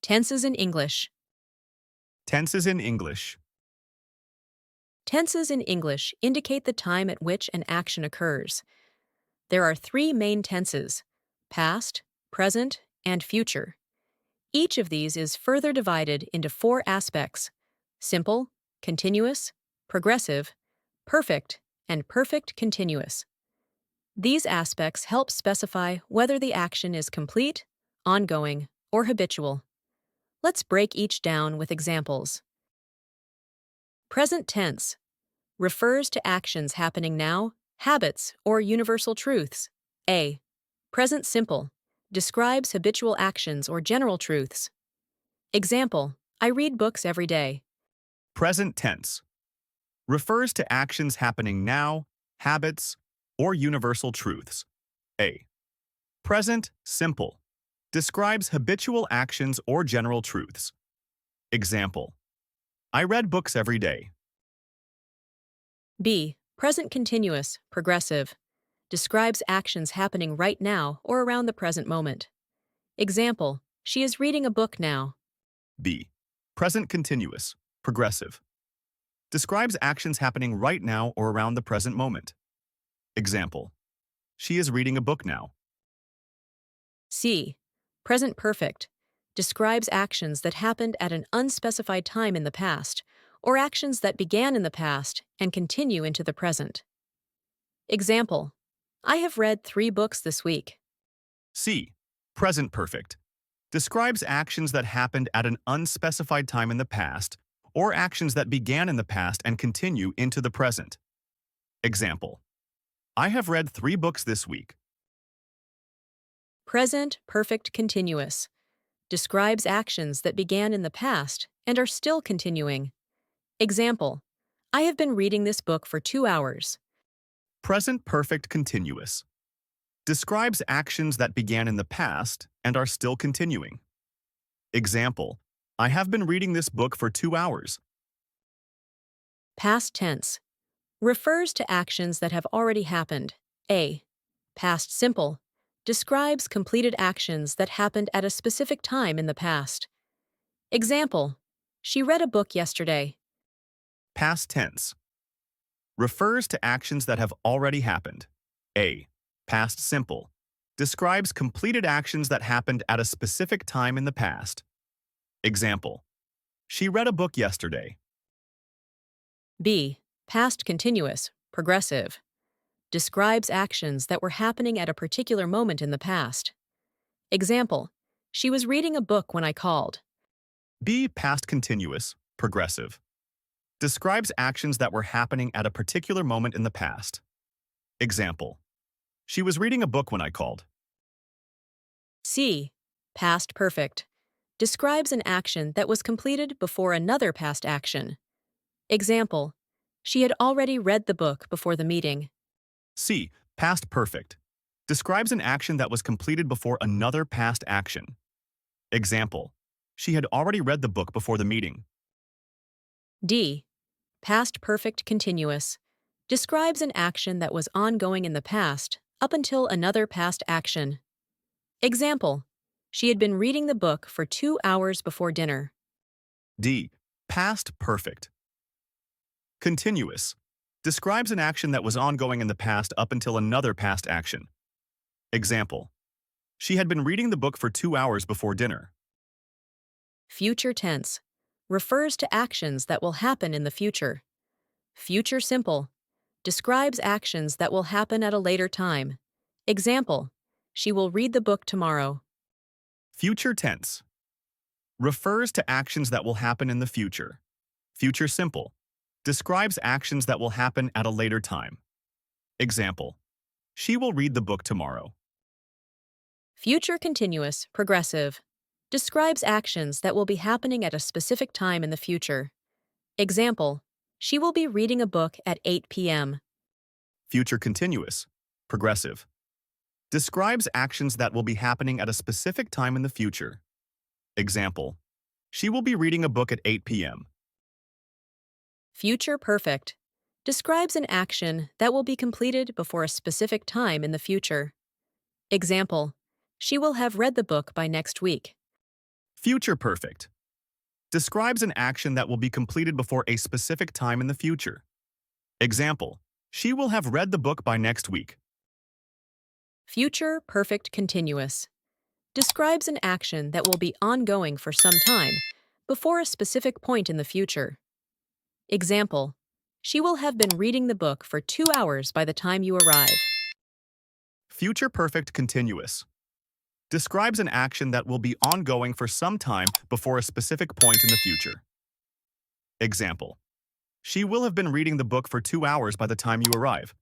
Tenses in English. Tenses in English. Tenses in English indicate the time at which an action occurs. There are three main tenses: past, present, and future. Each of these is further divided into four aspects: simple, continuous, progressive, perfect, and perfect continuous. These aspects help specify whether the action is complete, ongoing, or habitual. Let's break each down with examples. Present tense refers to actions happening now, habits, or universal truths. A. Present simple describes habitual actions or general truths. Example: I read books every day. Present tense refers to actions happening now, habits, or universal truths. A. Present simple describes habitual actions or general truths. Example: I read books every day. B. Present continuous, progressive describes actions happening right now or around the present moment. Example: she is reading a book now. B. Present continuous, progressive describes actions happening right now or around the present moment. Example: she is reading a book now. C. Present perfect describes actions that happened at an unspecified time in the past, or actions that began in the past and continue into the present. Example: I have read 3 books this week. C. Present perfect describes actions that happened at an unspecified time in the past or actions that began in the past and continue into the present. Example: I have read 3 books this week. Present perfect continuous describes actions that began in the past and are still continuing. Example: I have been reading this book for 2 hours. Present perfect continuous describes actions that began in the past and are still continuing. Example: I have been reading this book for 2 hours. Past tense refers to actions that have already happened. A. Past simple describes completed actions that happened at a specific time in the past. Example: she read a book yesterday. Past tense refers to actions that have already happened. A. Past simple describes completed actions that happened at a specific time in the past. Example: she read a book yesterday. B. Past continuous, progressive describes actions that were happening at a particular moment in the past. Example: she was reading a book when I called. B. Past continuous, progressive describes actions that were happening at a particular moment in the past. Example: she was reading a book when I called. C. Past perfect describes an action that was completed before another past action. Example: she had already read the book before the meeting. C. Past perfect describes an action that was completed before another past action. Example: she had already read the book before the meeting. D. Past perfect continuous describes an action that was ongoing in the past up until another past action. Example: she had been reading the book for 2 hours before dinner. D. Past perfect continuous describes an action that was ongoing in the past up until another past action. Example: she had been reading the book for 2 hours before dinner. Future tense refers to actions that will happen in the future. Future simple describes actions that will happen at a later time. Example: she will read the book tomorrow. Future tense refers to actions that will happen in the future. Future simple describes actions that will happen at a later time. Example: she will read the book tomorrow. Future continuous, progressive describes actions that will be happening at a specific time in the future. Example: she will be reading a book at 8 p.m. Future continuous, progressive describes actions that will be happening at a specific time in the future. Example: she will be reading a book at 8 p.m. Future perfect describes an action that will be completed before a specific time in the future. Example: she will have read the book by next week. Future perfect describes an action that will be completed before a specific time in the future. Example, she will have read the book by next week. Future perfect continuous describes an action that will be ongoing for some time, before a specific point in the future. Example, she will have been reading the book for 2 hours by the time you arrive. Future perfect continuous describes an action that will be ongoing for some time before a specific point in the future. Example, she will have been reading the book for 2 hours by the time you arrive.